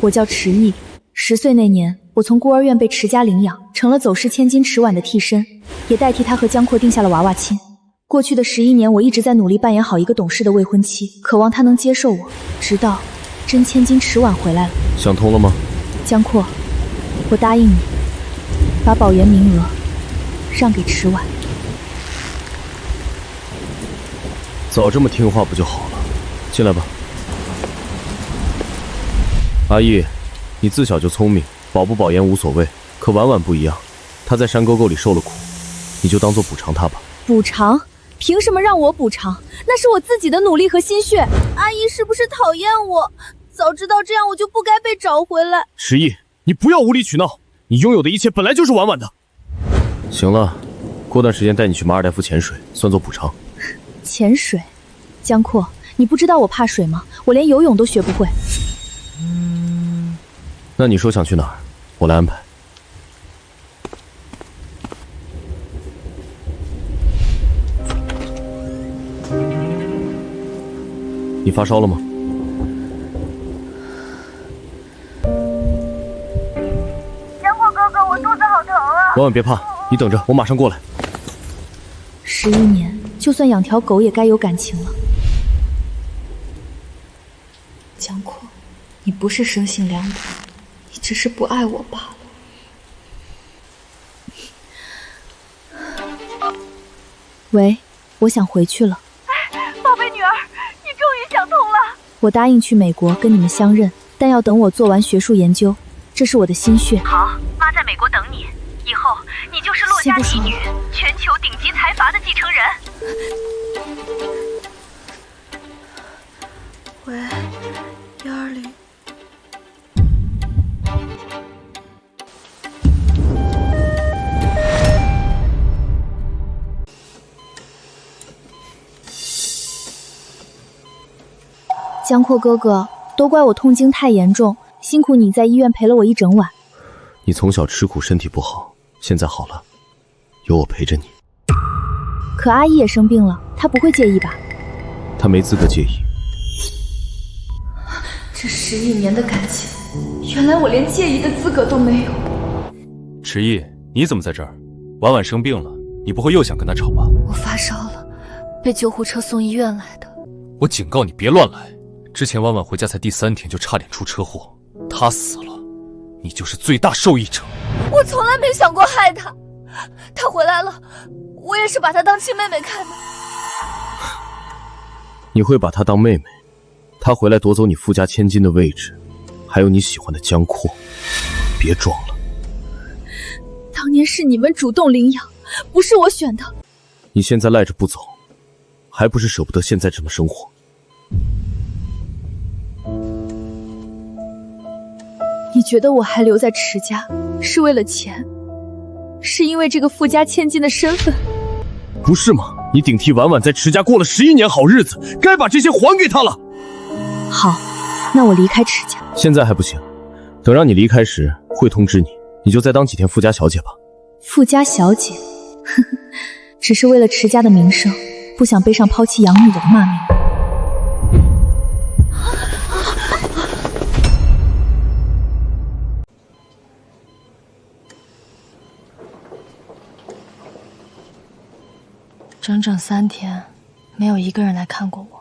我叫池毅，10岁那年，我从孤儿院被池家领养，成了走失千金池婉的替身，也代替他和江阔定下了娃娃亲。过去的11年，我一直在努力扮演好一个懂事的未婚妻，渴望他能接受我，直到真千金池婉回来了。想通了吗？江阔，我答应你，把保研名额让给池婉。早这么听话不就好了？进来吧。阿义，你自小就聪明，保不保研无所谓，可婉婉不一样，她在山沟沟里受了苦，你就当做补偿她吧。补偿？凭什么让我补偿？那是我自己的努力和心血。阿姨是不是讨厌我？早知道这样，我就不该被找回来。池毅，你不要无理取闹，你拥有的一切本来就是婉婉的。行了，过段时间带你去马尔代夫潜水，算作补偿。潜水？江阔，你不知道我怕水吗？我连游泳都学不会。那你说想去哪儿，我来安排。你发烧了吗？江阔哥哥，我肚子好疼啊！婉婉别怕，你等着，我马上过来。11年，就算养条狗也该有感情了。江阔，你不是生性凉薄，你只是不爱我罢了。喂，我想回去了。宝贝女儿，你终于想通了。我答应去美国跟你们相认，但要等我做完学术研究，这是我的心血。好，妈在美国等你，以后你就是骆家嫡女，全球顶级财阀的继承人。喂，120。江阔哥哥，都怪我痛经太严重，辛苦你在医院陪了我一整晚。你从小吃苦，身体不好，现在好了，有我陪着你。可阿姨也生病了，她不会介意吧？她没资格介意。这11年的感情，原来我连介意的资格都没有。池毅，你怎么在这儿？婉婉生病了，你不会又想跟她吵吧？我发烧了，被救护车送医院来的。我警告你别乱来。之前婉婉回家才第3天就差点出车祸，她死了，你就是最大受益者。我从来没想过害她，她回来了，我也是把她当亲妹妹看的。你会把她当妹妹？她回来夺走你富家千金的位置，还有你喜欢的江阔，别装了。当年是你们主动领养，不是我选的。你现在赖着不走，还不是舍不得现在这么生活？你觉得我还留在池家是为了钱？是因为这个富家千金的身份？不是吗？你顶替婉婉在池家过了11年好日子，该把这些还给她了。好，那我离开池家。现在还不行，等让你离开时会通知你，你就再当几天富家小姐吧。富家小姐？呵呵，只是为了池家的名声，不想背上抛弃养女的骂名。整整3天，没有一个人来看过我。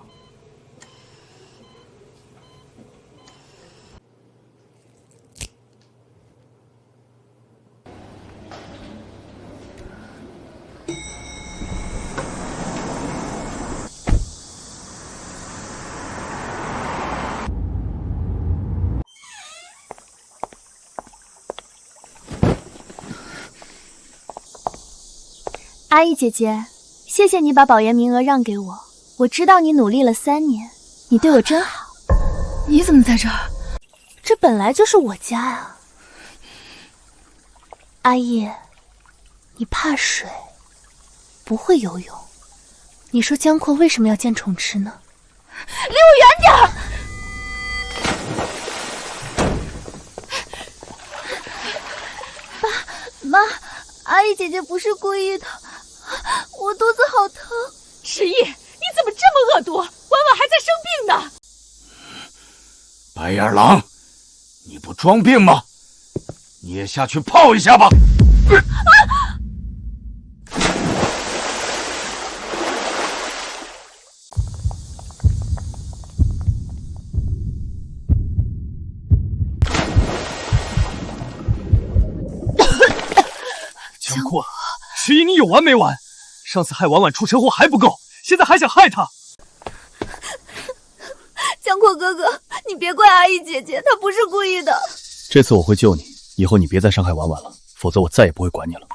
阿姨姐姐，谢谢你把保研名额让给我。我知道你努力了3年，你对我真好。你怎么在这儿？这本来就是我家啊。阿姨，你怕水，不会游泳。你说江阔为什么要见宠池呢？离我远点儿！妈，阿姨姐姐不是故意的，我肚子好疼。池毅，你怎么这么恶毒？婉婉还在生病呢。白眼狼，你不装病吗？你也下去泡一下吧。江阔，迟疑你有完没完？上次害婉婉出车祸还不够，现在还想害她？江阔哥哥，你别怪阿姨姐姐，她不是故意的。这次我会救你，以后你别再伤害婉婉了，否则我再也不会管你了。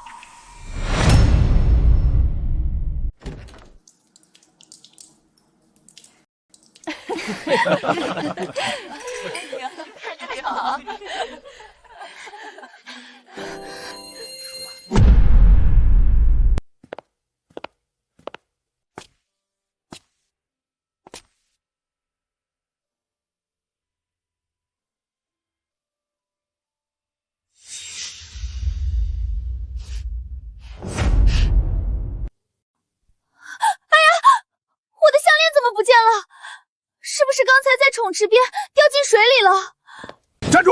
不见了，是不是刚才在宠池边掉进水里了？站住！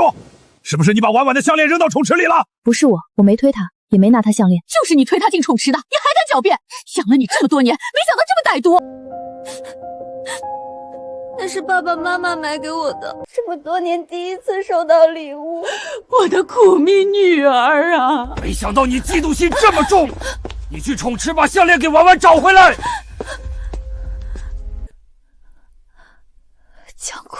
是不是你把婉婉的项链扔到宠池里了？不是我没推她，也没拿她项链。就是你推她进宠池的，你还敢狡辩？养了你这么多年，没想到这么歹毒。那是爸爸妈妈买给我的，这么多年第一次收到礼物。我的苦命女儿啊！没想到你嫉妒心这么重，你去宠池把项链给婉婉找回来。江阔，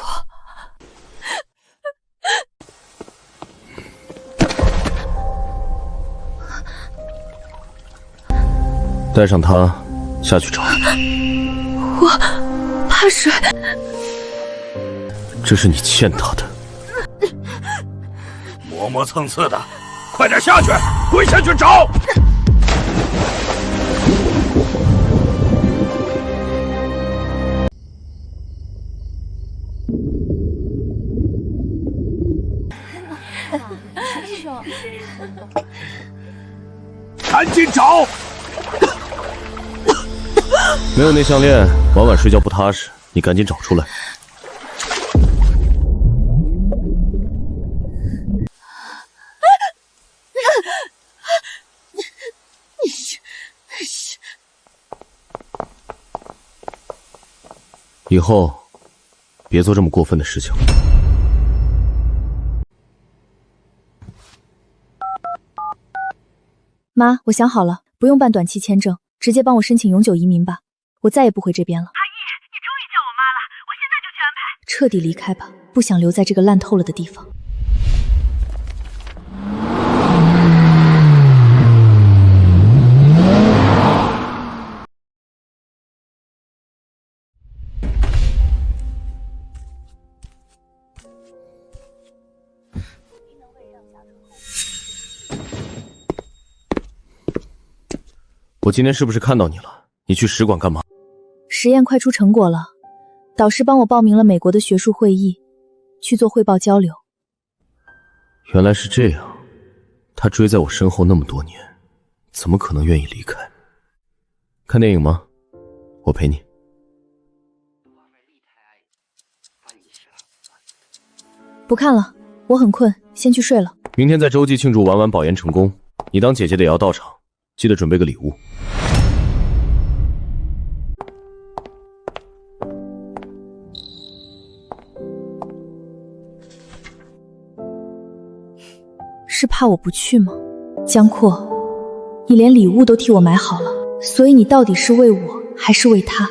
带上他下去找。我怕水。这是你欠他的。磨磨蹭蹭的，快点下去，跪下去找。赶紧找！没有那项链，婉婉睡觉不踏实，你赶紧找出来。以后别做这么过分的事情。妈，我想好了，不用办短期签证，直接帮我申请永久移民吧，我再也不回这边了。阿姨，你终于叫我妈了，我现在就去安排。彻底离开吧，不想留在这个烂透了的地方。我今天是不是看到你了？你去使馆干嘛？实验快出成果了，导师帮我报名了美国的学术会议，去做汇报交流。原来是这样，他追在我身后那么多年，怎么可能愿意离开？看电影吗？我陪你。不看了，我很困，先去睡了。明天在洲际庆祝婉婉保研成功，你当姐姐的也要到场，记得准备个礼物。是怕我不去吗？江阔，你连礼物都替我买好了，所以你到底是为我还是为他？好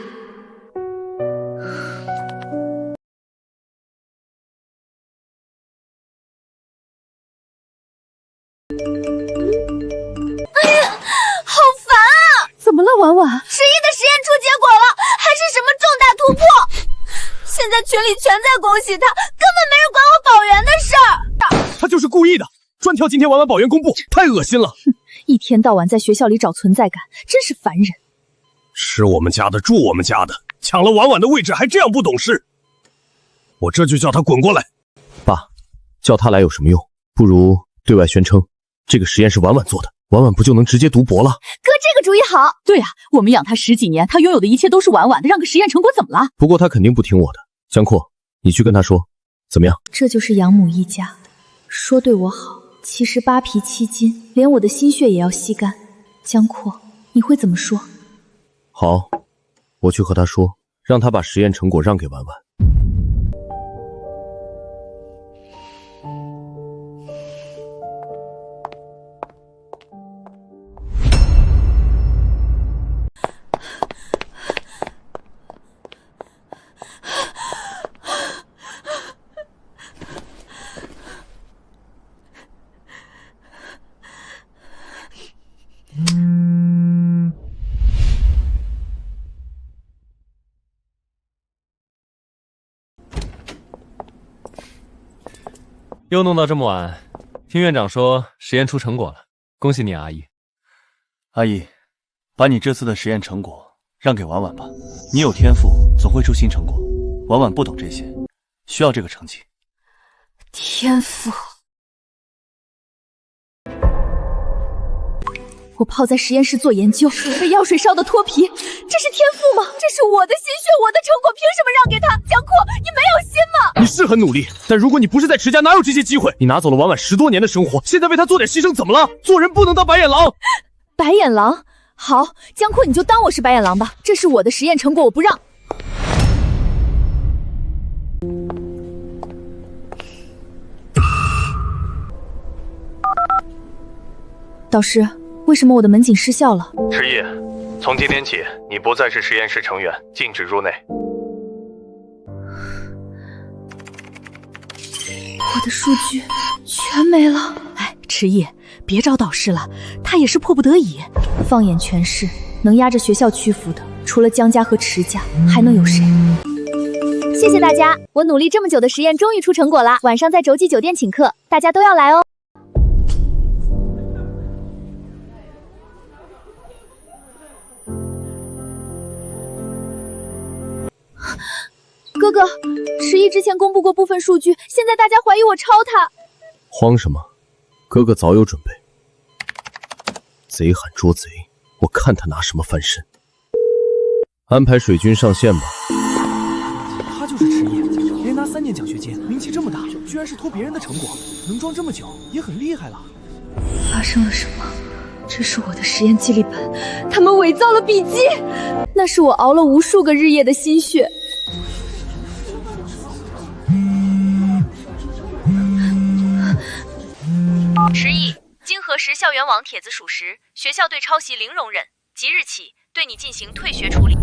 烦啊！怎么了，婉婉？11的实验出结果了，还是什么重大突破？现在群里全在恭喜他，根本没人管我保研的事儿。他就是故意的，专挑今天婉婉保研公布，太恶心了。一天到晚在学校里找存在感，真是烦人。吃我们家的，住我们家的，抢了婉婉的位置还这样不懂事，我这就叫他滚过来。爸，叫他来有什么用？不如对外宣称这个实验是婉婉做的，婉婉不就能直接读博了？哥，这个主意好。对呀，我们养他10几年，他拥有的一切都是婉婉的，让个实验成果怎么了？不过他肯定不听我的。江阔，你去跟他说，怎么样？这就是养母一家。说对我好，其实8皮7筋，连我的心血也要吸干。江阔，你会怎么说？好，我去和他说，让他把实验成果让给婉婉。又弄到这么晚，听院长说实验出成果了，恭喜你阿姨。阿姨，把你这次的实验成果让给婉婉吧，你有天赋，总会出新成果。婉婉不懂这些，需要这个成绩。天赋。我泡在实验室做研究，被药水烧得脱皮，这是天赋吗？这是我的心血，我的成果，凭什么让给他？江阔，你没有心吗？你是很努力，但如果你不是在池家，哪有这些机会？你拿走了婉婉10多年的生活，现在为她做点牺牲怎么了？做人不能当白眼狼。白眼狼？好，江阔，你就当我是白眼狼吧。这是我的实验成果，我不让。导师，为什么我的门禁失效了？迟毅，从今天起，你不再是实验室成员，禁止入内。我的数据全没了。哎，迟毅，别找导师了，他也是迫不得已。放眼全市，能压着学校屈服的，除了江家和池家，还能有谁？谢谢大家，我努力这么久的实验终于出成果啦！晚上在洲际酒店请客，大家都要来哦。哥哥，迟毅之前公布过部分数据，现在大家怀疑我抄他。慌什么？哥哥早有准备。贼喊捉贼，我看他拿什么翻身。安排水军上线吧。他就是迟毅，连拿3年奖学金，名气这么大，居然是偷别人的成果，能装这么久，也很厉害了。发生了什么？这是我的实验记录本，他们伪造了笔记，那是我熬了无数个日夜的心血。迟毅，经核实校园网帖子属实，学校对抄袭零容忍，即日起对你进行退学处理。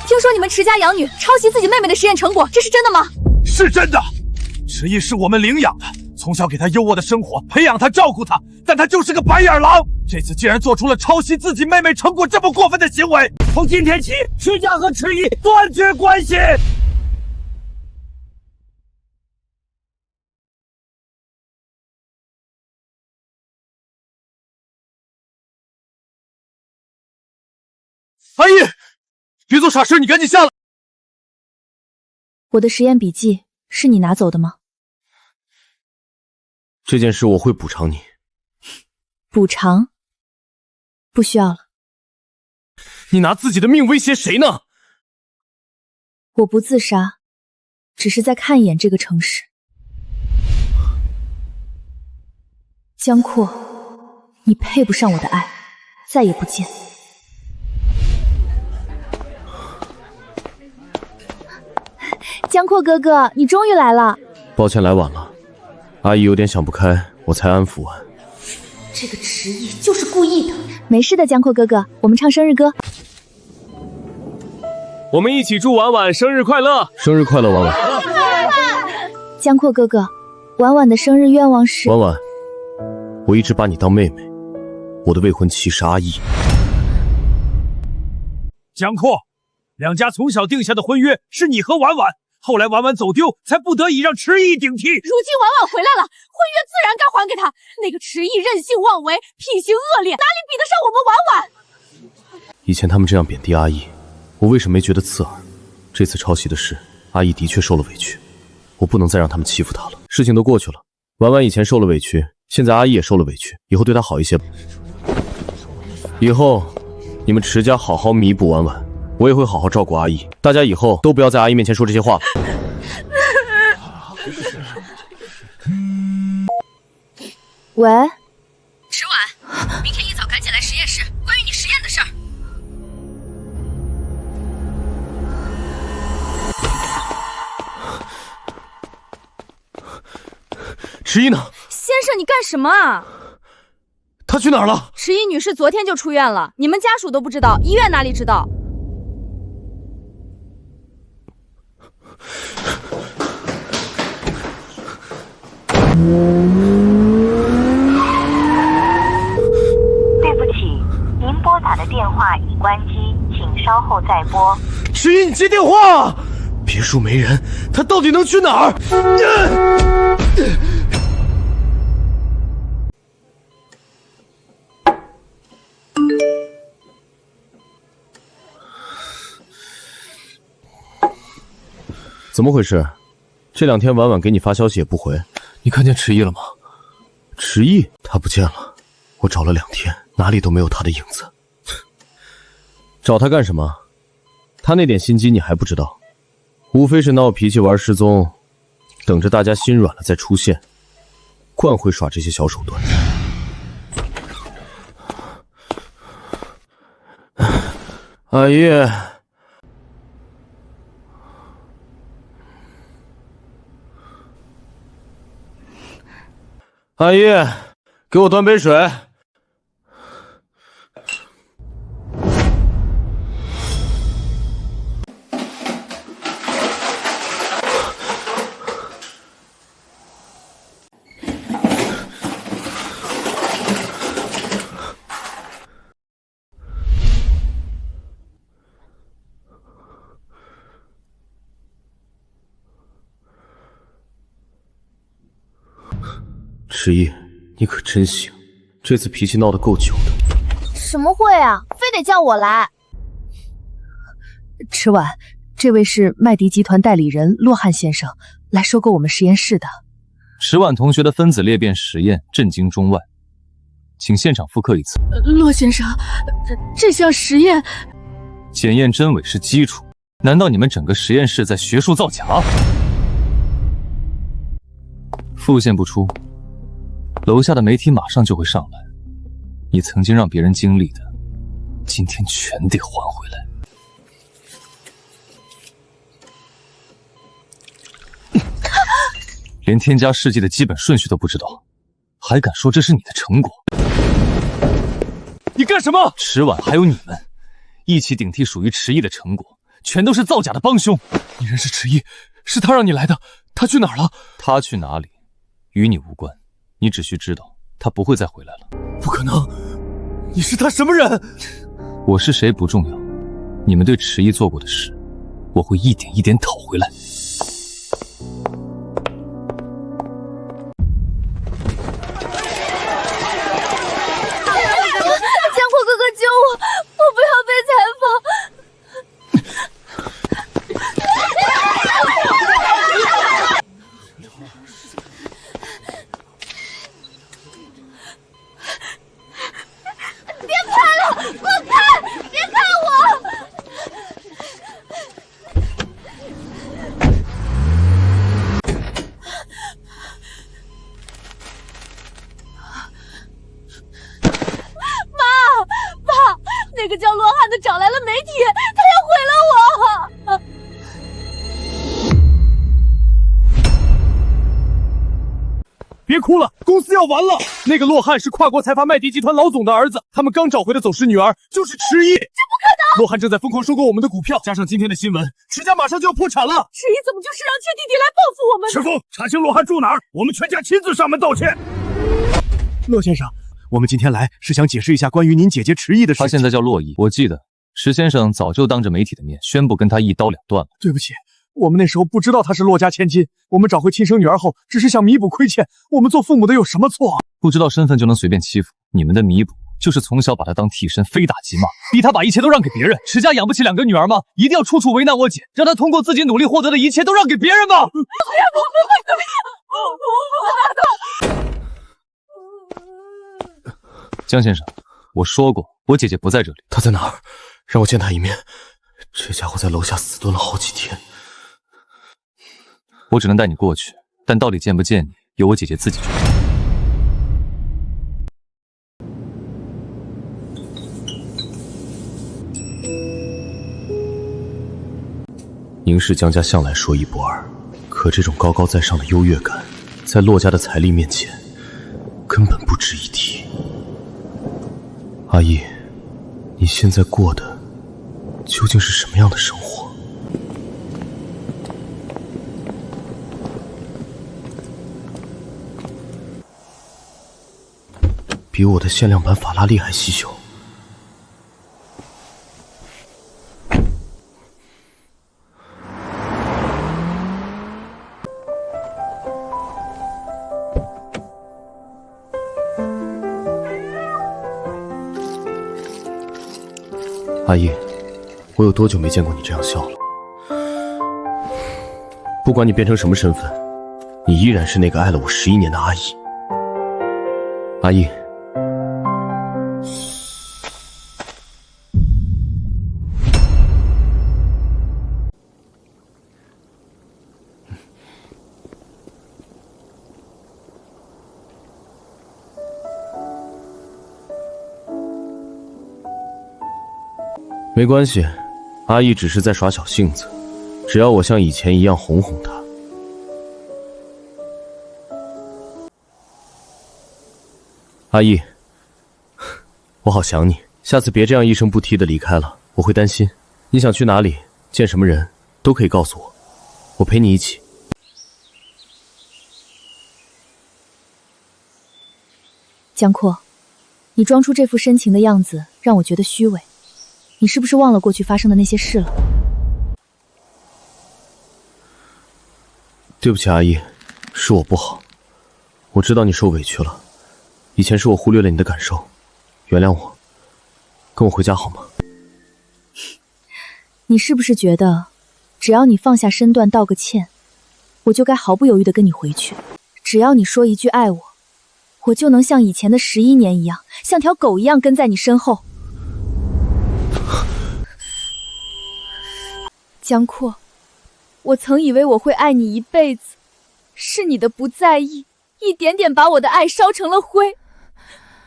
听说你们迟家养女抄袭自己妹妹的实验成果，这是真的吗？是真的，迟毅是我们领养的，从小给他优渥的生活，培养他照顾他，但他就是个白眼狼。这次竟然做出了抄袭自己妹妹成果这么过分的行为，从今天起，迟家和迟毅断绝关系。阿姨，别做傻事，你赶紧下来。我的实验笔记是你拿走的吗？这件事我会补偿你。补偿？不需要了。你拿自己的命威胁谁呢？我不自杀，只是在看一眼这个城市。江阔，你配不上我的爱，再也不见。江阔哥哥，你终于来了。抱歉来晚了，阿姨有点想不开，我才安抚完。这个迟毅就是故意的。没事的，江阔哥哥，我们唱生日歌。我们一起祝婉婉生日快乐！生日快乐，婉婉！江阔哥哥，婉婉的生日愿望是……婉婉，我一直把你当妹妹，我的未婚妻是阿义。江阔，两家从小定下的婚约是你和婉婉，后来婉婉走丢，才不得已让迟毅顶替。如今婉婉回来了，婚约自然该还给他。那个迟毅任性妄为，品行恶劣，哪里比得上我们婉婉？以前他们这样贬低阿义，我为什么没觉得刺耳？这次抄袭的事，阿义的确受了委屈，我不能再让他们欺负她了。事情都过去了，婉婉以前受了委屈，现在阿义也受了委屈，以后对她好一些吧。以后你你们池家好好弥补婉婉，我也会好好照顾阿姨。大家以后都不要在阿姨面前说这些话了。喂，迟晚，明天一早赶紧来实验室，关于你实验的事儿。迟一呢？先生，你干什么啊？她去哪儿了？迟一女士昨天就出院了，你们家属都不知道，医院哪里知道？对不起，您拨打的电话已关机，请稍后再拨。迟一，你接电话！别墅没人，他到底能去哪儿？怎么回事？这2天婉婉给你发消息也不回。你看见迟一了吗？迟一，他不见了。我找了2天，哪里都没有他的影子。找他干什么？他那点心机你还不知道？无非是闹脾气玩失踪，等着大家心软了再出现，惯会耍这些小手段。阿姨，阿姨，给我端杯水。迟一，你可真行，这次脾气闹得够久的。什么会啊，非得叫我来？迟晚，这位是麦迪集团代理人洛汉先生，来收购我们实验室的。迟晚同学的分子裂变实验震惊中外，请现场复刻一次。洛先生，这项实验检验真伪是基础，难道你们整个实验室在学术造假？复现不出，楼下的媒体马上就会上来。你曾经让别人经历的，今天全得还回来。连添加试剂的基本顺序都不知道，还敢说这是你的成果？你干什么？迟晚还有你们，一起顶替属于迟一的成果，全都是造假的帮凶。你认识迟一，是他让你来的，他去哪儿了？他去哪里，与你无关，你只需知道他不会再回来了。不可能，你是他什么人？我是谁不重要，你们对迟一做过的事，我会一点一点讨回来。江阔哥哥救我，我不要被采访。别拍了，滚开！别看我！爸，那个叫罗汉的找来了媒体，他要毁了我。别哭了，公司要完了。那个洛汉是跨国财阀麦迪集团老总的儿子，他们刚找回的走失女儿就是迟一。这不可能！洛汉正在疯狂收购我们的股票，加上今天的新闻，迟家马上就要破产了。迟一怎么就是让妾弟弟来报复我们呢？师傅，查清罗汉住哪儿，我们全家亲自上门道歉。洛先生，我们今天来是想解释一下关于您姐姐迟一的事情。他现在叫洛毅，我记得石先生早就当着媒体的面宣布跟他一刀两断了。对不起，我们那时候不知道她是洛家千金，我们找回亲生女儿后，只是想弥补亏欠。我们做父母的有什么错？不知道身份就能随便欺负，你们的弥补就是从小把她当替身，非打即骂，逼她把一切都让给别人。迟家养不起2个女儿吗？一定要处处为难我姐，让她通过自己努力获得的一切都让给别人吗？江先生，我说过，我姐姐不在这里。她在哪儿？让我见她一面。这家伙在楼下死蹲了好几天。我只能带你过去，但到底见不见你，由我姐姐自己决定。宁氏江家向来说一不二，可这种高高在上的优越感，在洛家的财力面前，根本不值一提。阿姨，你现在过的究竟是什么样的生活？比我的限量版法拉利还稀有。阿姨，我有多久没见过你这样笑了？不管你变成什么身份，你依然是那个爱了我11年的阿姨。阿姨，没关系，阿姨只是在耍小性子，只要我像以前一样哄哄她。阿姨，我好想你，下次别这样一声不提的离开了，我会担心。你想去哪里，见什么人，都可以告诉我，我陪你一起。江阔，你装出这副深情的样子，让我觉得虚伪。你是不是忘了过去发生的那些事了？对不起，阿姨，是我不好。我知道你受委屈了，以前是我忽略了你的感受，原谅我，跟我回家好吗？你是不是觉得，只要你放下身段道个歉，我就该毫不犹豫地跟你回去？只要你说一句爱我，我就能像以前的11年一样，像条狗一样跟在你身后。江阔，我曾以为我会爱你一辈子，是你的不在意，一点点把我的爱烧成了灰。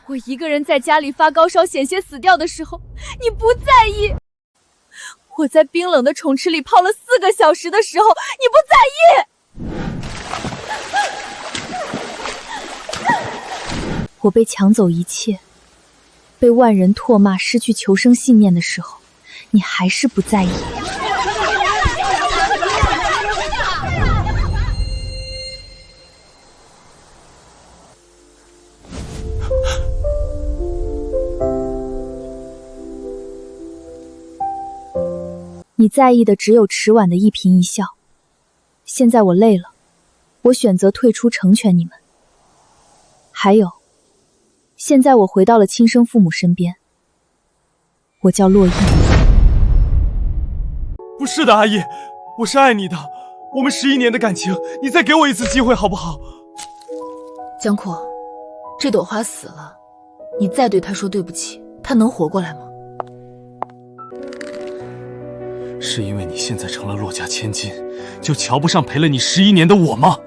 我一个人在家里发高烧，险些死掉的时候，你不在意；我在冰冷的宠池里泡了4个小时的时候，你不在意。我被抢走一切，被万人唾骂，失去求生信念的时候，你还是不在意。你在意的只有迟晚的一颦一笑。现在我累了，我选择退出，成全你们。还有，现在我回到了亲生父母身边，我叫洛伊。不是的，阿姨，我是爱你的，我们11年的感情，你再给我一次机会好不好？江阔，这朵花死了，你再对他说对不起，他能活过来吗？是因为你现在成了洛家千金，就瞧不上陪了你11年的我吗？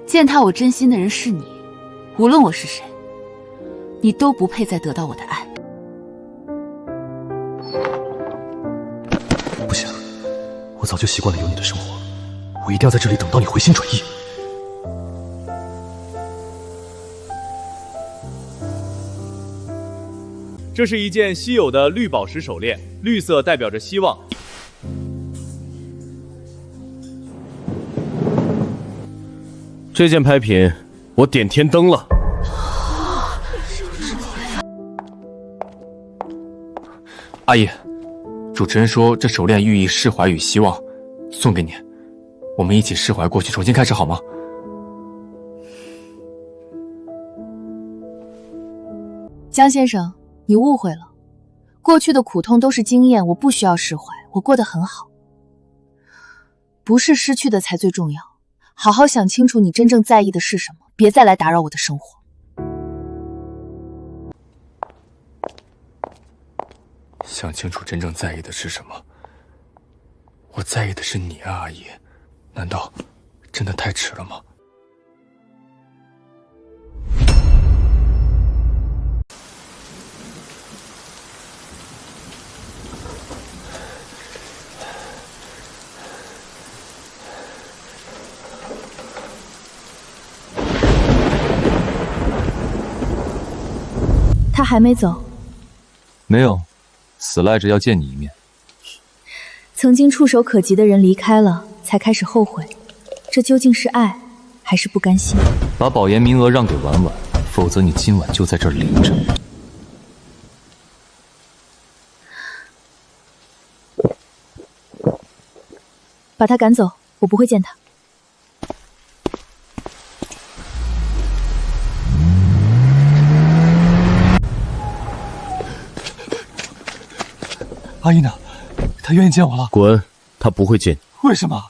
践踏我真心的人是你，无论我是谁，你都不配再得到我的爱。不行，我早就习惯了有你的生活，我一定要在这里等到你回心转意。这是一件稀有的绿宝石手链，绿色代表着希望。这件拍品我点天登了。阿姨，主持人说这手链寓意释怀与希望，送给你，我们一起释怀过去，重新开始好吗？江先生，你误会了，过去的苦痛都是经验，我不需要释怀，我过得很好。不是失去的才最重要，好好想清楚你真正在意的是什么，别再来打扰我的生活。想清楚真正在意的是什么。我在意的是你啊，阿姨。难道真的太迟了吗？他还没走？没有，死赖着要见你一面。曾经触手可及的人离开了，才开始后悔，这究竟是爱，还是不甘心？把保研名额让给婉婉，否则你今晚就在这儿淋着。把他赶走，我不会见他。阿姨呢？她愿意见我了。滚！她不会见你。为什么？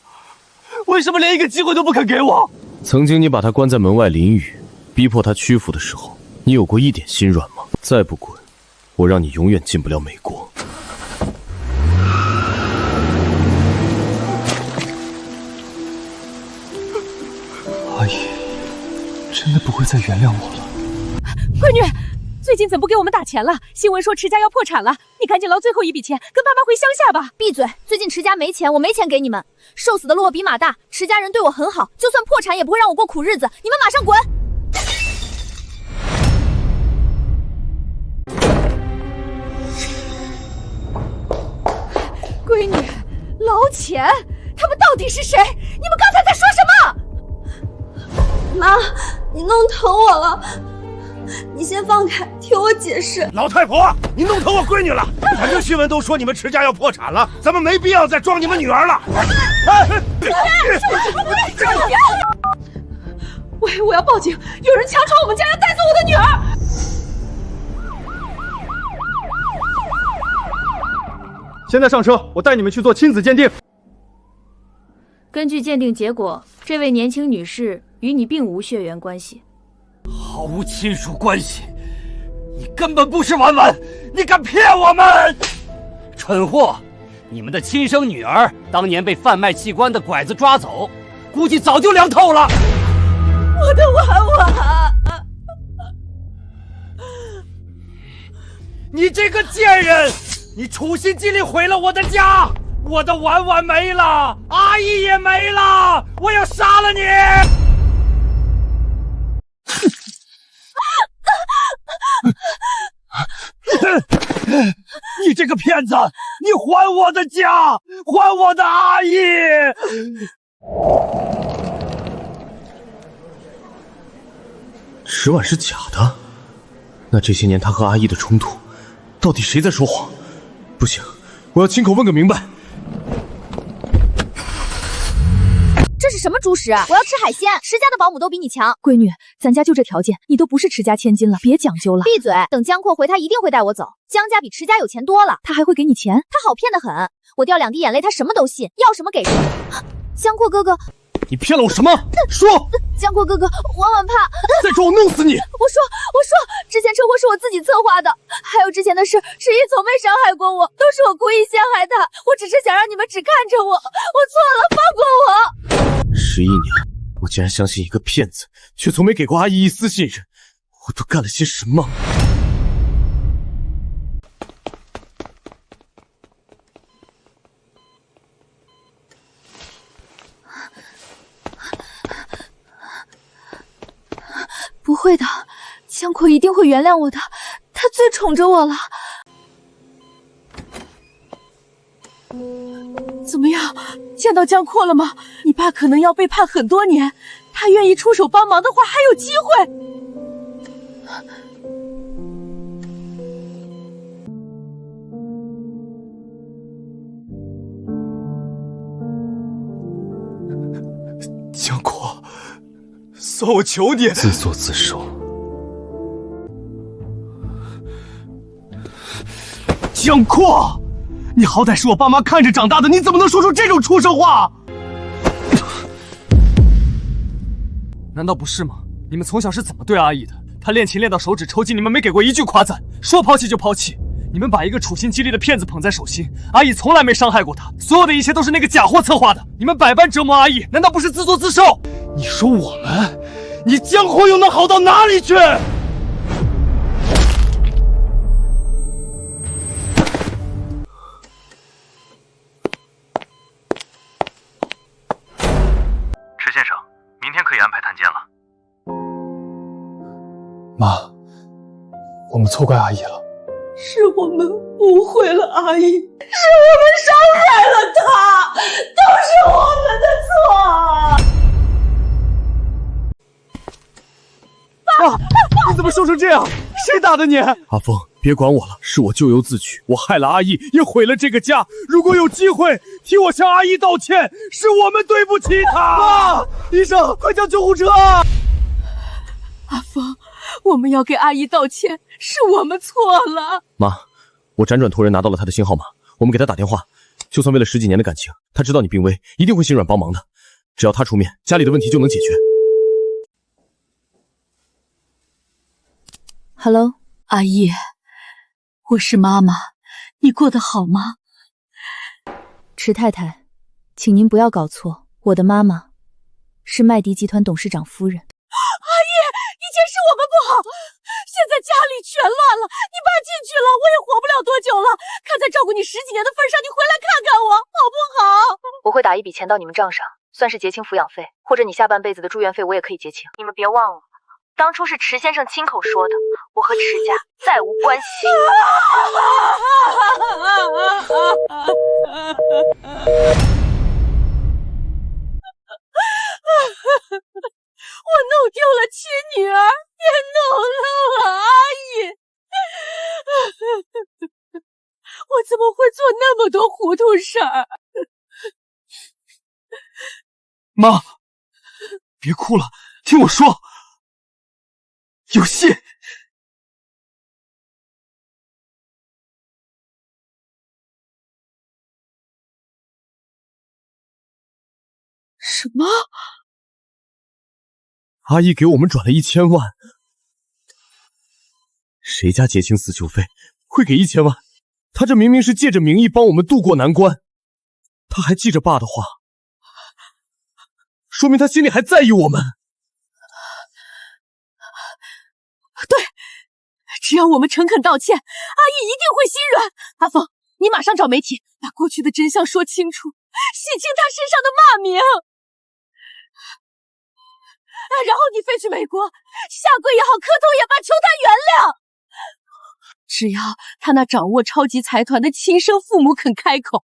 为什么连一个机会都不肯给我？曾经你把她关在门外淋雨，逼迫她屈服的时候，你有过一点心软吗？再不滚，我让你永远进不了美国。阿姨，真的不会再原谅我了。闺女，最近怎么不给我们打钱了？新闻说持家要破产了，你赶紧捞最后一笔钱，跟爸妈回乡下吧。闭嘴！最近持家没钱，我没钱给你们。瘦死的骆比马大，持家人对我很好，就算破产也不会让我过苦日子。你们马上滚！闺女，捞钱？他们到底是谁？你们刚才在说什么？妈，你弄疼我了。你先放开，听我解释。老太婆，你弄疼我闺女了。反正新闻都说你们持家要破产了，咱们没必要再装你们女儿了。喂，我要报警！有人强闯我们家，要带走我的女儿。现在上车，我带你们去做亲子鉴定。根据鉴定结果，这位年轻女士与你并无血缘关系。毫无亲属关系，你根本不是婉婉，你敢骗我们！蠢货！你们的亲生女儿当年被贩卖器官的拐子抓走，估计早就凉透了。我的婉婉，你这个贱人！你处心积虑毁了我的家，我的婉婉没了，阿姨也没了，我要杀了你！你这个骗子！你还我的家，还我的阿姨！10万是假的，那这些年他和阿姨的冲突，到底谁在说谎？不行，我要亲口问个明白。这是什么猪食？我要吃海鲜，持家的保姆都比你强。闺女，咱家就这条件，你都不是持家千金了，别讲究了。闭嘴！等江阔回，他一定会带我走。江家比持家有钱多了，他还会给你钱？他好骗得很，我掉2滴眼泪，他什么都信，要什么给什么。江阔哥哥，你骗了我什么？说！江阔哥哥，婉婉怕再说我弄死你！我说，之前车祸是我自己策划的，还有之前的事，十一从没伤害过我，都是我故意陷害他。我只是想让你们只看着我，我错了，放过我。11年，我竟然相信一个骗子，却从没给过阿姨一丝信任，我都干了些什么？不会的，江阔一定会原谅我的，他最宠着我了。怎么样，见到江阔了吗？你爸可能要被判很多年，他愿意出手帮忙的话，还有机会。江阔，算我求你，自作自受。江阔，你好歹是我爸妈看着长大的，你怎么能说出这种畜生话？难道不是吗？你们从小是怎么对阿姨的？她练琴练到手指抽筋，你们没给过一句夸赞，说抛弃就抛弃。你你们把一个处心积虑的骗子捧在手心，阿义从来没伤害过他，所有的一切都是那个假货策划的。你们百般折磨阿义，难道不是自作自受？你说我们，你江湖又能好到哪里去？池先生，明天可以安排探监了。妈，我们错怪阿姨了。是我们误会了阿姨，是我们伤害了她，都是我们的错。爸，你怎么瘦成这样？谁打的你？阿峰，别管我了，是我咎由自取，我害了阿义，也毁了这个家。如果有机会替我向阿义道歉，是我们对不起他。妈，医生，快叫救护车！阿峰，我们要给阿姨道歉，是我们错了。妈，我辗转托人拿到了他的新号码，我们给他打电话。就算为了10几年的感情，他知道你病危，一定会心软帮忙的。只要他出面，家里的问题就能解决。Hello， 阿姨，我是妈妈，你过得好吗？池太太，请您不要搞错，我的妈妈是麦迪集团董事长夫人。阿姨，以前是我们不好，现在家里全乱了，你爸进去了，我也活不了多久了。看在照顾你10几年的份上，你回来看看我，好不好？我会打一笔钱到你们账上，算是结清抚养费，或者你下半辈子的住院费我也可以结清。你们别忘了，当初是池先生亲口说的，我和池家再无关系。我弄丢了亲女儿，也弄了我阿姨。我怎么会做那么多糊涂事儿？妈，别哭了，听我说。有戏！什么？阿义给我们转了1000万，谁家结清死囚费会给1000万？他这明明是借着名义帮我们渡过难关，他还记着爸的话，说明他心里还在意我们。对，只要我们诚恳道歉，阿姨一定会心软。阿峰，你马上找媒体把过去的真相说清楚，洗清他身上的骂名。然后你飞去美国，下跪也好，磕头也罢，求他原谅。只要他那掌握超级财团的亲生父母肯开口，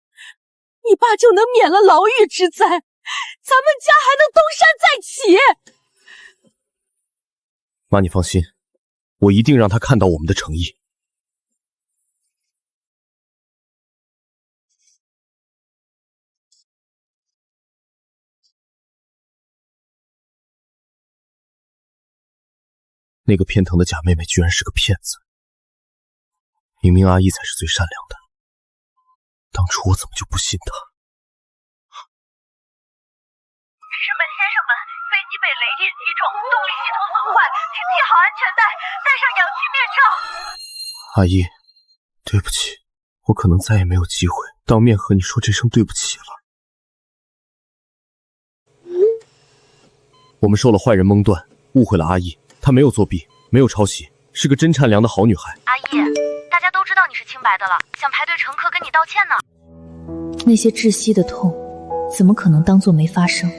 你爸就能免了牢狱之灾，咱们家还能东山再起。妈，你放心，我一定让他看到我们的诚意。那个偏疼的假妹妹居然是个骗子，明明阿义才是最善良的，当初我怎么就不信她？士们、先生们，飞机被雷电击中，动力系统损坏，请系好安全带，戴上氧气面罩。阿义，对不起，我可能再也没有机会当面和你说这声对不起了。我们受了坏人蒙断，误会了阿义。她没有作弊，没有抄袭，是个真善良的好女孩。阿义，大家都知道你是清白的了，想排队乘客跟你道歉呢。那些窒息的痛，怎么可能当作没发生？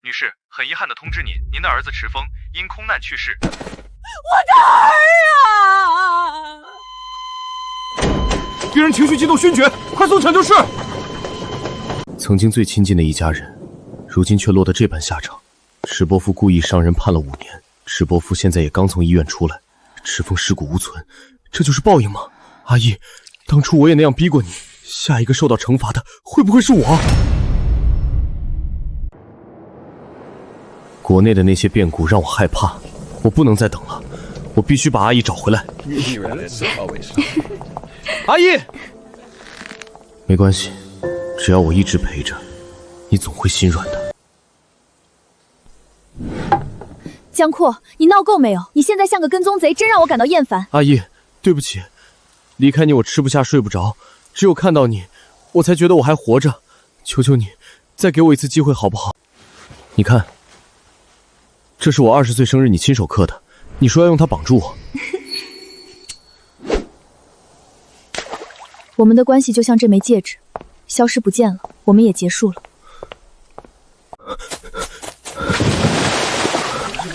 女士，很遗憾的通知您，您的儿子池峰因空难去世。我的儿啊！敌人情绪激动勋爵，快送抢救室！曾经最亲近的一家人，如今却落得这般下场。史伯父故意伤人判了5年，史伯父现在也刚从医院出来，池峰尸骨无存，这就是报应吗？阿义，当初我也那样逼过你，下一个受到惩罚的会不会是我？国内的那些变故让我害怕，我不能再等了，我必须把阿义找回来。阿义，没关系，只要我一直陪着，你总会心软的。江阔，你闹够没有？你现在像个跟踪贼，真让我感到厌烦。阿姨，对不起，离开你我吃不下睡不着，只有看到你，我才觉得我还活着。求求你，再给我一次机会好不好？你看，这是我20岁生日你亲手刻的，你说要用它绑住我。我们的关系就像这枚戒指，消失不见了，我们也结束了。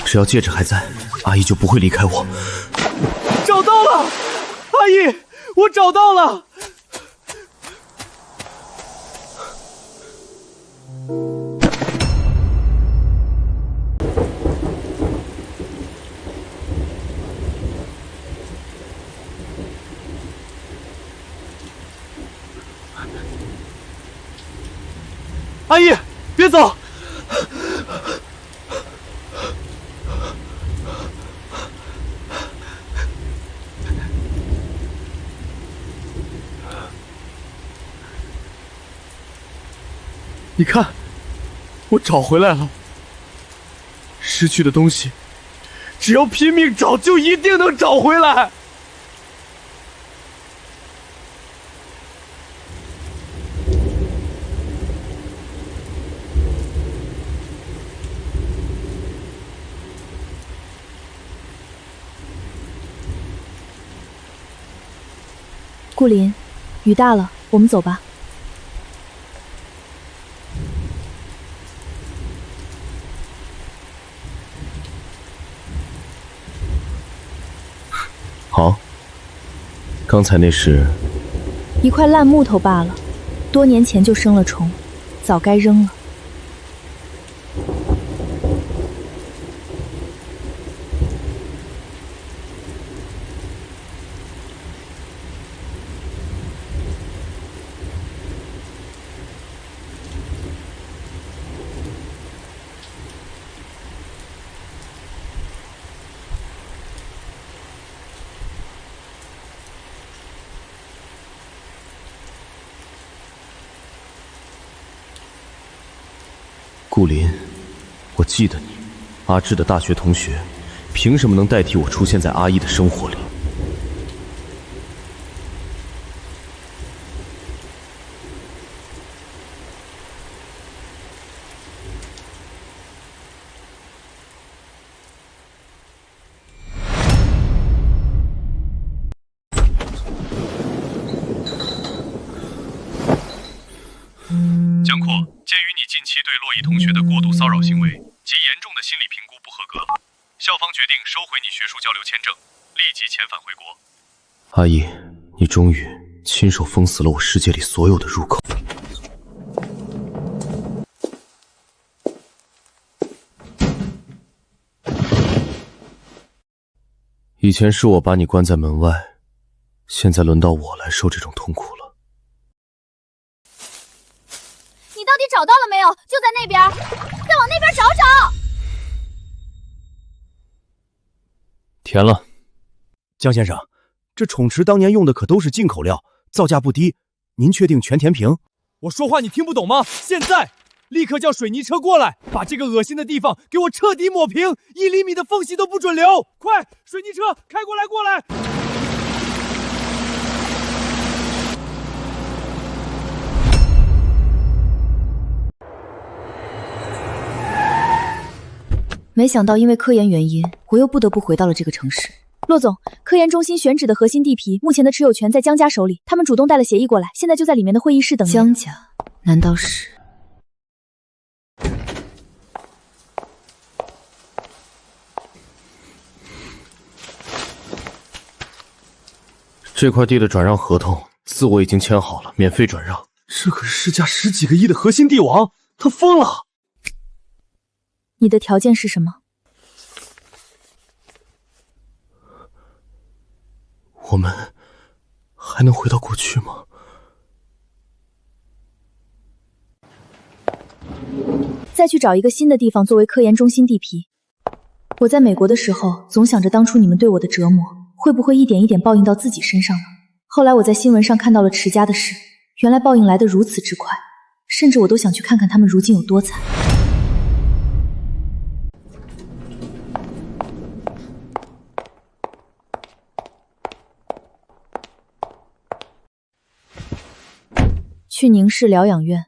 只要戒指还在，阿姨就不会离开我。找到了，阿姨，我找到了。阿姨，别走！你看，我找回来了。失去的东西，只要拼命找，就一定能找回来。顾林，雨大了，我们走吧。好，刚才那是一块烂木头罢了，多年前就生了虫，早该扔了。顾林，我记得你，阿志的大学同学，凭什么能代替我出现在阿姨的生活里？江阔，鉴于你近期对洛伊同学的过度骚扰行为及严重的心理评估不合格，校方决定收回你学术交流签证，立即遣返回国。阿姨，你终于亲手封死了我世界里所有的入口。以前是我把你关在门外，现在轮到我来受这种痛苦了。你到底找到了没有？就在那边，再往那边找找。填了。江先生，这宠池当年用的可都是进口料，造价不低，您确定全填平？我说话你听不懂吗？现在立刻叫水泥车过来，把这个恶心的地方给我彻底抹平，1厘米的缝隙都不准留！快，水泥车开过来，过来！没想到因为科研原因，我又不得不回到了这个城市。骆总，科研中心选址的核心地皮，目前的持有权在江家手里，他们主动带了协议过来，现在就在里面的会议室等你。江家？难道是？这块地的转让合同，字我已经签好了，免费转让。这可是市价10几个亿的核心地王，他疯了！你的条件是什么？我们还能回到过去吗？再去找一个新的地方作为科研中心地皮。我在美国的时候，总想着当初你们对我的折磨，会不会一点一点报应到自己身上呢？后来我在新闻上看到了池家的事，原来报应来得如此之快，甚至我都想去看看他们如今有多惨。去宁氏疗养院。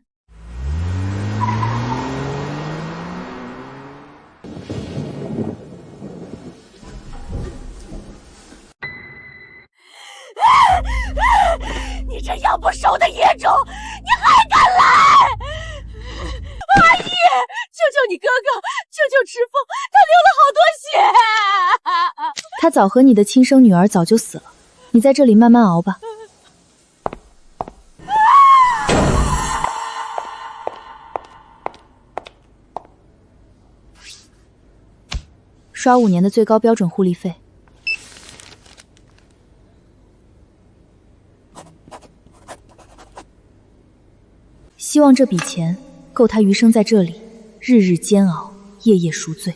你这养不熟的野种，你还敢来！阿姨，救救你哥哥，救救池凤，他流了好多血。他早和你的亲生女儿早就死了，你在这里慢慢熬吧。刷5年的最高标准护理费。希望这笔钱够他余生在这里日日煎熬，夜夜赎罪。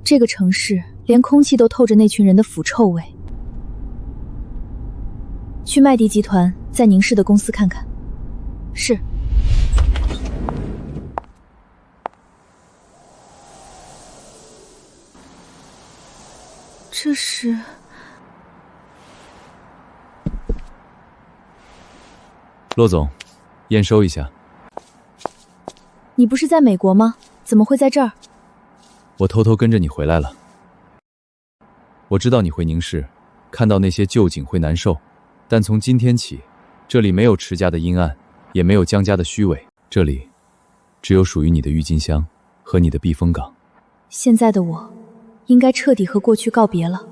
这个城市连空气都透着那群人的腐臭味。去麦迪集团在宁氏的公司看看。是。这是……骆总，验收一下。你不是在美国吗？怎么会在这儿？我偷偷跟着你回来了。我知道你回宁氏，看到那些旧景会难受。但从今天起，这里没有池家的阴暗，也没有江家的虚伪，这里只有属于你的郁金香和你的避风港。现在的我，应该彻底和过去告别了。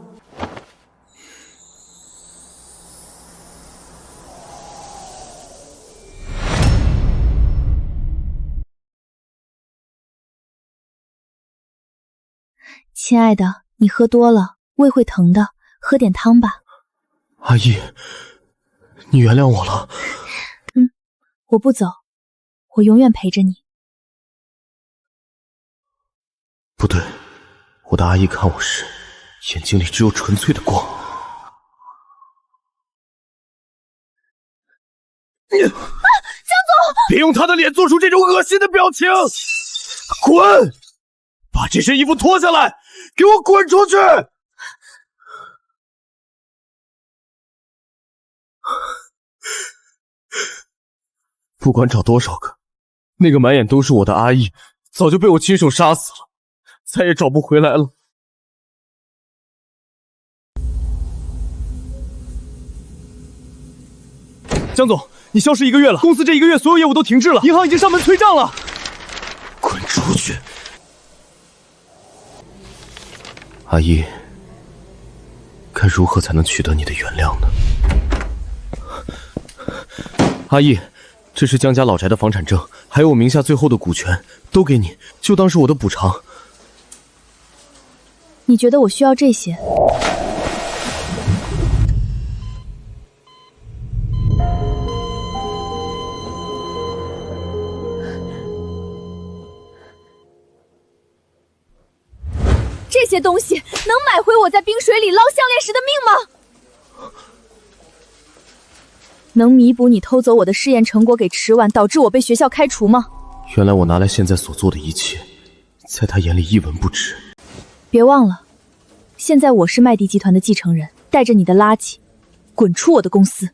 亲爱的，你喝多了，胃会疼的，喝点汤吧。阿姨，你原谅我了。我不走，我永远陪着你。不对，我的阿姨看我时，眼睛里只有纯粹的光。江总，别用他的脸做出这种恶心的表情！滚！把这身衣服脱下来，给我滚出去！不管找多少个，那个满眼都是我的阿姨，早就被我亲手杀死了，再也找不回来了。江总，你消失1个月了，公司这1个月所有业务都停滞了，银行已经上门催账了。滚出去！阿姨，该如何才能取得你的原谅呢？阿姨，这是江家老宅的房产证，还有我名下最后的股权，都给你，就当是我的补偿。你觉得我需要这些？这些东西能买回我在冰水里捞项链时的命吗？能弥补你偷走我的试验成果给池婉，导致我被学校开除吗？原来我拿来现在所做的一切，在他眼里一文不值。别忘了，现在我是麦迪集团的继承人，带着你的垃圾，滚出我的公司！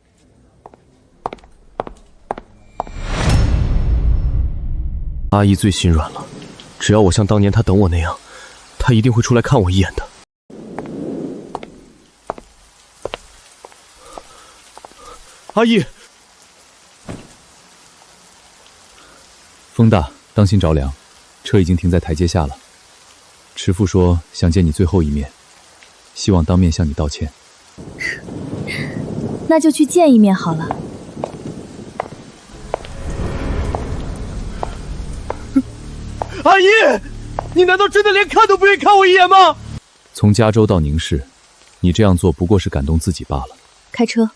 阿姨最心软了，只要我像当年她等我那样，她一定会出来看我一眼的。阿姨，风大，当心着凉。车已经停在台阶下了。池父说想见你最后一面，希望当面向你道歉。那就去见一面好了。阿姨，你难道真的连看都不愿意看我一眼吗？从加州到宁氏，你这样做不过是感动自己罢了。开车。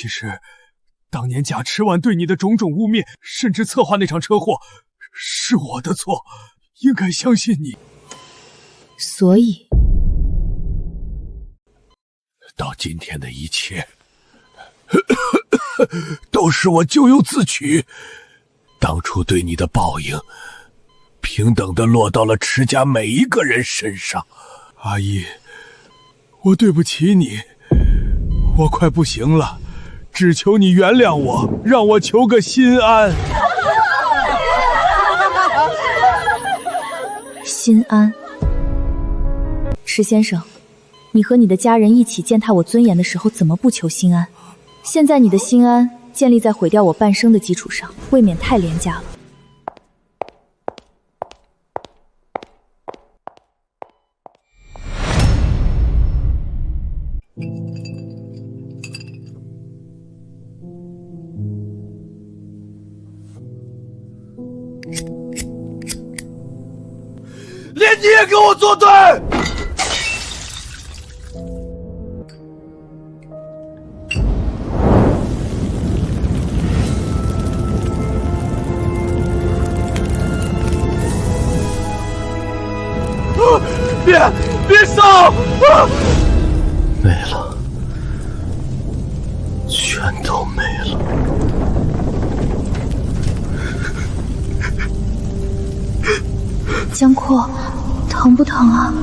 其实，当年贾迟婉对你的种种污蔑，甚至策划那场车祸，是我的错，应该相信你。所以，到今天的一切，都是我咎由自取。当初对你的报应，平等的落到了池家每一个人身上。阿姨，我对不起你，我快不行了，只求你原谅我，让我求个心安。心安。池先生，你和你的家人一起践踏我尊严的时候，怎么不求心安？现在你的心安建立在毁掉我半生的基础上，未免太廉价了。连你也跟我作对！别烧！没了，全都没了。江阔，疼不疼啊？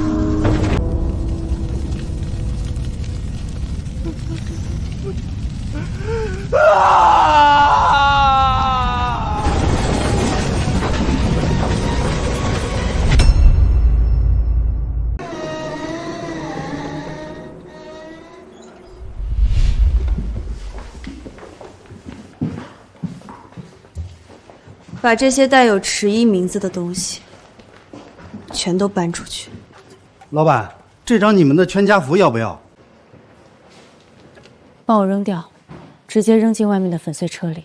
把这些带有池一名字的东西全都搬出去。老板，这张你们的全家福要不要？帮我扔掉，直接扔进外面的粉碎车里。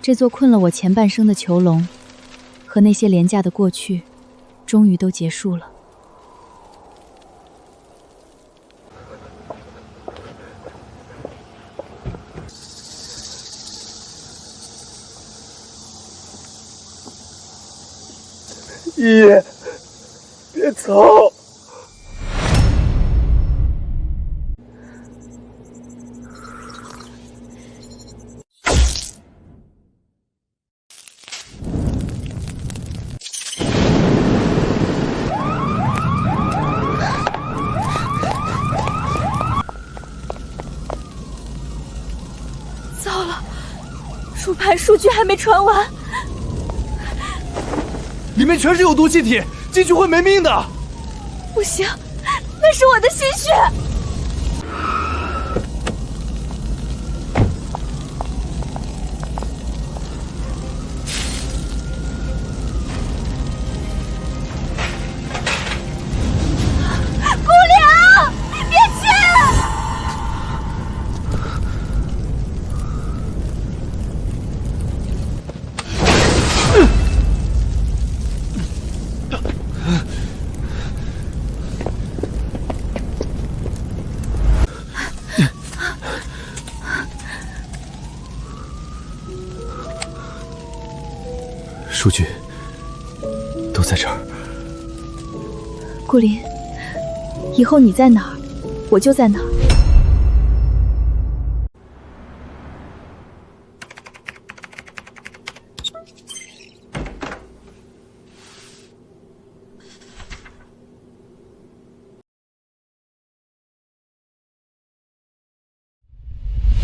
这座困了我前半生的囚笼，和那些廉价的过去，终于都结束了。爷，别走！糟了，数盘数据还没传完。里面全是有毒气体，进去会没命的。不行，那是我的心血。顾良，别去！数据都在这儿。顾林，以后你在哪儿，我就在哪儿。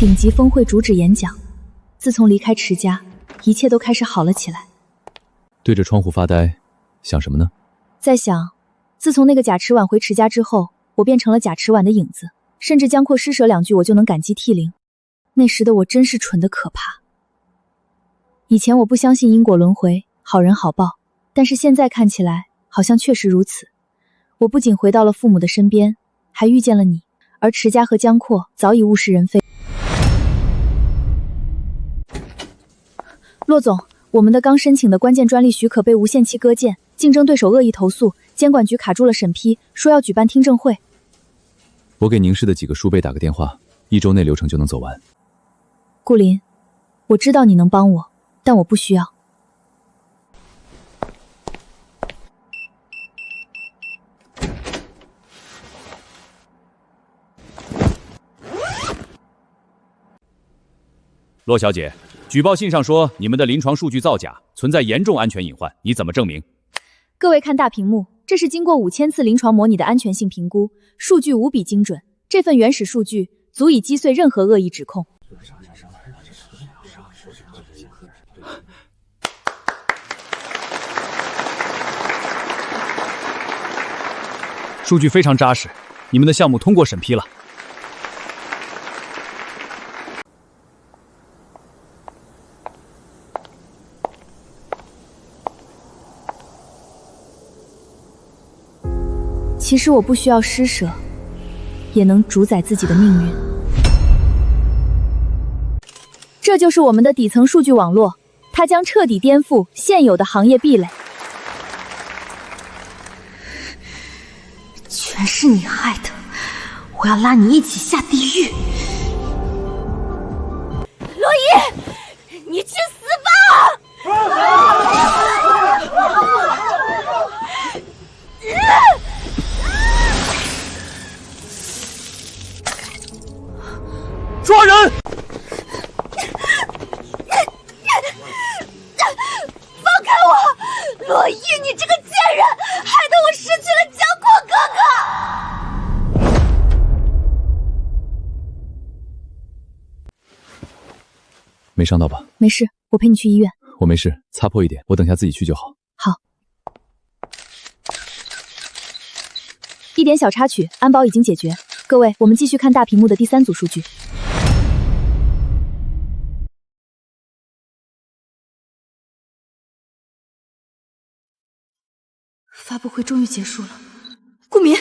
顶级峰会主旨演讲。自从离开池家，一切都开始好了起来。对着窗户发呆，想什么呢？在想，自从那个贾迟婉回池家之后，我变成了贾迟婉的影子，甚至江阔施舍2句我就能感激涕零。那时的我真是蠢得可怕。以前我不相信因果轮回，好人好报，但是现在看起来好像确实如此。我不仅回到了父母的身边，还遇见了你，而池家和江阔早已物是人非。骆总，我们的刚申请的关键专利许可被无限期搁件，竞争对手恶意投诉，监管局卡住了审批，说要举办听证会。我给宁氏的几个叔辈打个电话，1周内流程就能走完。顾林，我知道你能帮我，但我不需要。骆小姐，举报信上说你们的临床数据造假，存在严重安全隐患，你怎么证明？各位看大屏幕，这是经过5000次临床模拟的安全性评估，数据无比精准，这份原始数据足以击碎任何恶意指控。数据非常扎实，你们的项目通过审批了。其实我不需要施舍，也能主宰自己的命运。这就是我们的底层数据网络，它将彻底颠覆现有的行业壁垒。全是你害的，我要拉你一起下地狱！洛伊，你去死吧！抓人！放开我！洛伊，你这个贱人，害得我失去了江阔哥哥！没伤到吧？没事，我陪你去医院。我没事，擦破一点，我等下自己去就好。好。一点小插曲，安保已经解决。各位，我们继续看大屏幕的第3组数据。发布会终于结束了，顾敏，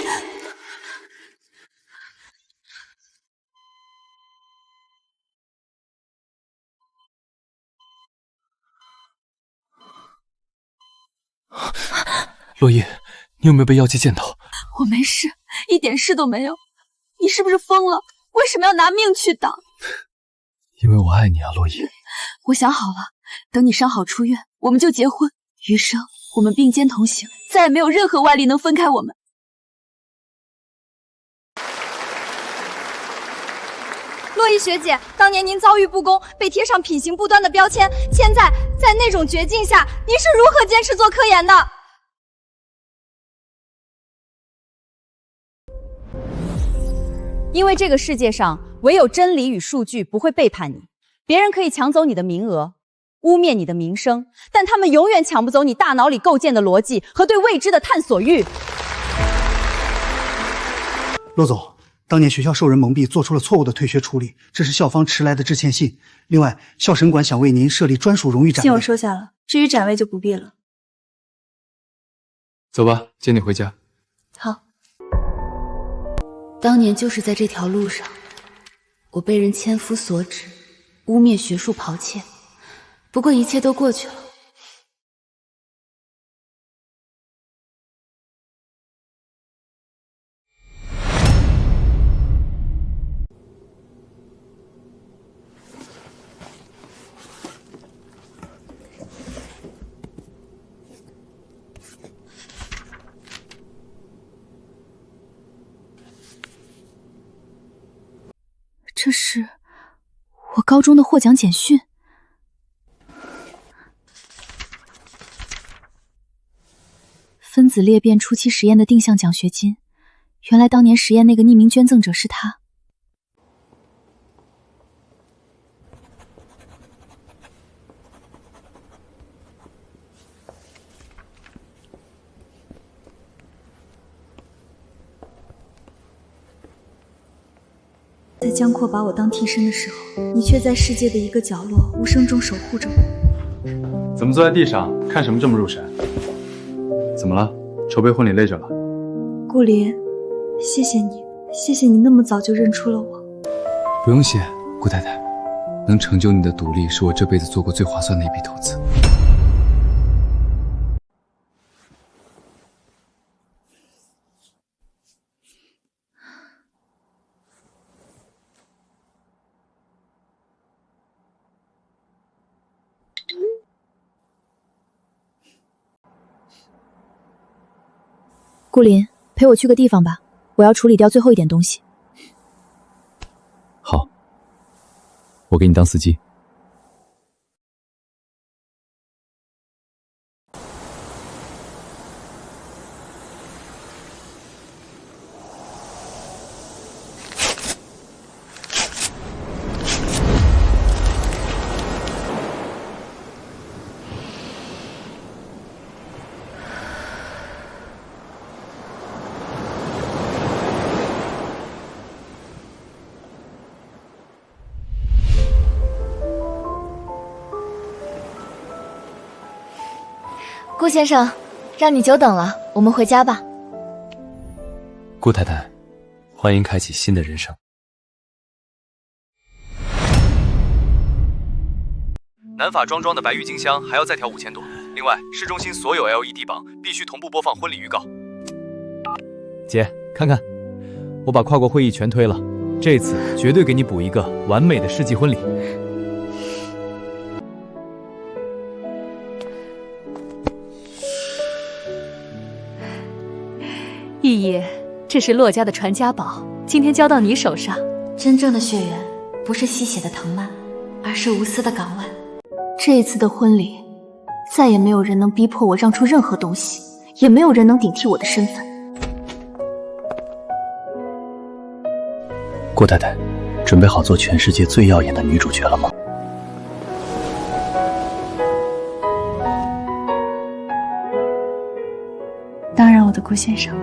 洛伊，你有没有被药剂溅到？我没事，一点事都没有。你是不是疯了？为什么要拿命去挡？因为我爱你啊，洛伊。我想好了，等你伤好出院，我们就结婚，余生我们并肩同行，再也没有任何外力能分开我们。洛伊学姐，当年您遭遇不公，被贴上品行不端的标签，现在在那种绝境下，您是如何坚持做科研的？因为这个世界上唯有真理与数据不会背叛你，别人可以抢走你的名额，污蔑你的名声，但他们永远抢不走你大脑里构建的逻辑和对未知的探索欲。骆总，当年学校受人蒙蔽，做出了错误的退学处理，这是校方迟来的致歉信。另外，校审馆想为您设立专属荣誉展位。信我收下了，至于展位就不必了。走吧，接你回家。好。当年就是在这条路上，我被人千夫所指，污蔑学术剽窃。不过一切都过去了。这是我高中的获奖简讯。分子裂变初期实验的定向奖学金，原来当年实验那个匿名捐赠者是他。在江阔把我当替身的时候，你却在世界的一个角落无声中守护着我。怎么坐在地上，看什么这么入神？怎么了？筹备婚礼累着了？顾林，谢谢你，谢谢你那么早就认出了我。不用谢，顾太太。能成就你的独立，是我这辈子做过最划算的一笔投资。顾林，陪我去个地方吧，我要处理掉最后一点东西。好，我给你当司机。顾先生，让你久等了，我们回家吧。顾太太，欢迎开启新的人生。南法庄庄的白郁金香还要再调5000多，另外市中心所有 LED 榜必须同步播放婚礼预告。姐，看看，我把跨国会议全推了，这次绝对给你补一个完美的世纪婚礼。易爷，这是洛家的传家宝，今天交到你手上。真正的血缘不是吸血的藤蔓，而是无私的港湾。这一次的婚礼，再也没有人能逼迫我让出任何东西，也没有人能顶替我的身份。顾太太，准备好做全世界最耀眼的女主角了吗？当然，我的顾先生。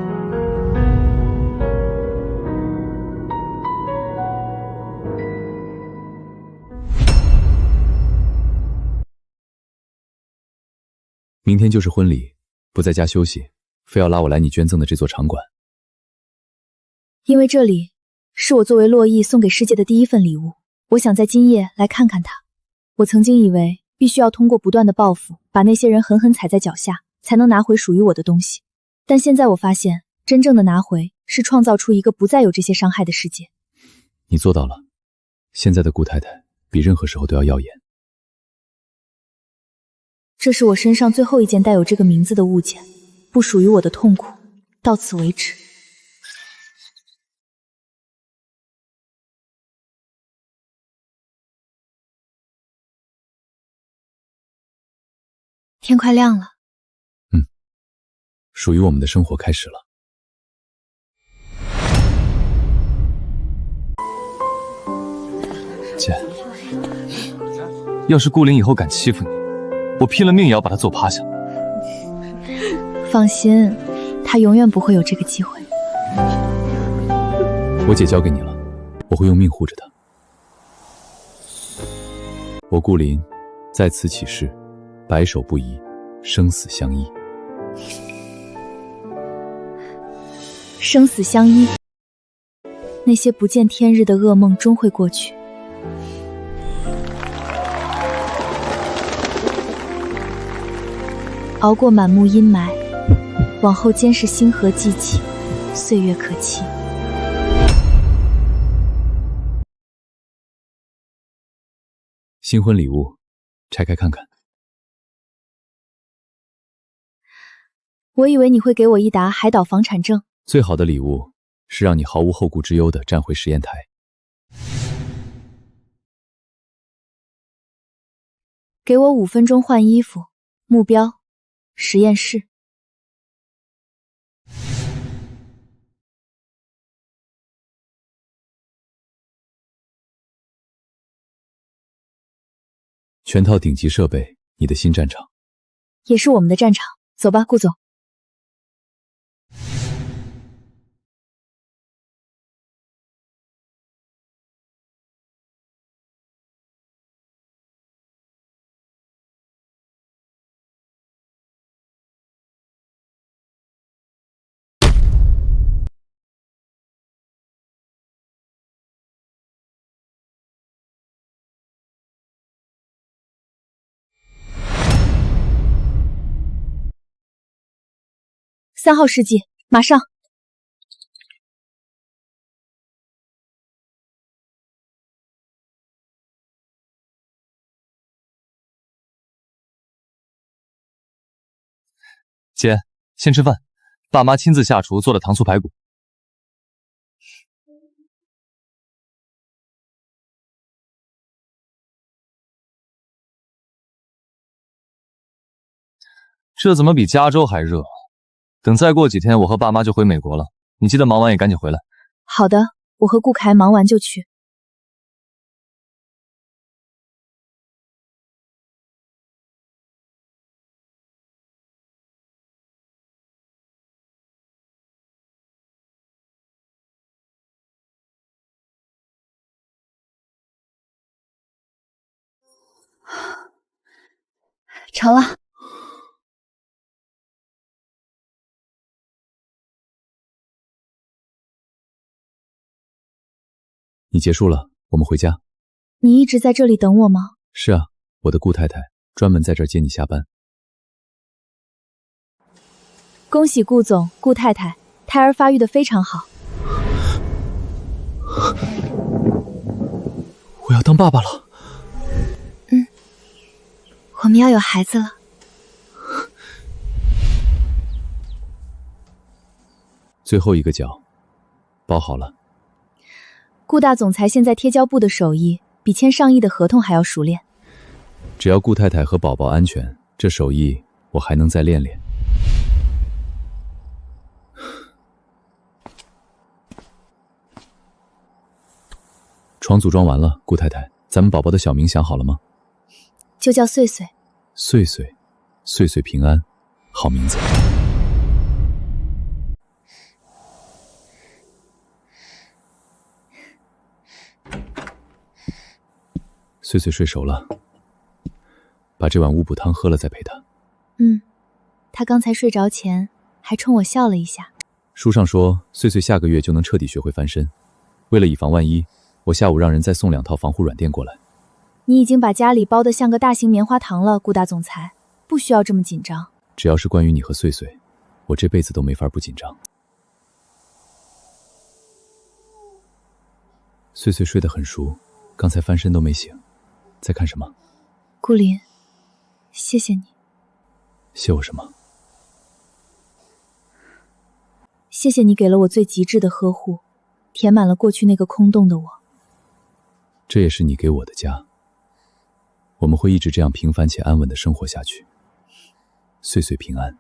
明天就是婚礼，不在家休息，非要拉我来你捐赠的这座场馆。因为这里是我作为洛邑送给世界的第一份礼物，我想在今夜来看看它。我曾经以为必须要通过不断的报复，把那些人狠狠踩在脚下，才能拿回属于我的东西。但现在我发现，真正的拿回是创造出一个不再有这些伤害的世界。你做到了，现在的顾太太比任何时候都要耀眼。这是我身上最后一件带有这个名字的物件，不属于我的痛苦，到此为止。天快亮了，属于我们的生活开始了。姐，要是顾林以后敢欺负你，我拼了命也要把他揍趴下。放心，他永远不会有这个机会。我姐交给你了，我会用命护着她。我顾林在此起誓，白首不移，生死相依。生死相依，那些不见天日的噩梦终会过去。熬过满目阴霾，往后间是星河寂起，岁月可期。新婚礼物，拆开看看。我以为你会给我一沓海岛房产证。最好的礼物是让你毫无后顾之忧地站回实验台。给我5分钟换衣服，目标实验室。全套顶级设备，你的新战场，也是我们的战场。走吧，顾总。3号世纪，马上。姐，先吃饭，爸妈亲自下厨做的糖醋排骨。这怎么比加州还热？等再过几天，我和爸妈就回美国了，你记得忙完也赶紧回来。好的，我和顾凯忙完就去。成了。你结束了，我们回家。你一直在这里等我吗？是啊，我的顾太太专门在这儿接你下班。恭喜顾总、顾太太，胎儿发育的非常好。我要当爸爸了。我们要有孩子了。最后一个脚，包好了。顾大总裁现在贴胶布的手艺比签上亿的合同还要熟练。只要顾太太和宝宝安全，这手艺我还能再练练。床组装完了，顾太太，咱们宝宝的小名想好了吗？就叫穗穗。穗穗，岁岁平安，好名字。穗穗睡熟了，把这碗乌补汤喝了再陪她。他刚才睡着前还冲我笑了一下。书上说，穗穗下个月就能彻底学会翻身。为了以防万一，我下午让人再送2套防护软垫过来。你已经把家里包得像个大型棉花糖了，顾大总裁，不需要这么紧张。只要是关于你和穗穗，我这辈子都没法不紧张。穗穗睡得很熟，刚才翻身都没醒，在看什么？顾林，谢谢你。谢我什么？谢谢你给了我最极致的呵护，填满了过去那个空洞的我。这也是你给我的家。我们会一直这样平凡且安稳地生活下去，岁岁平安。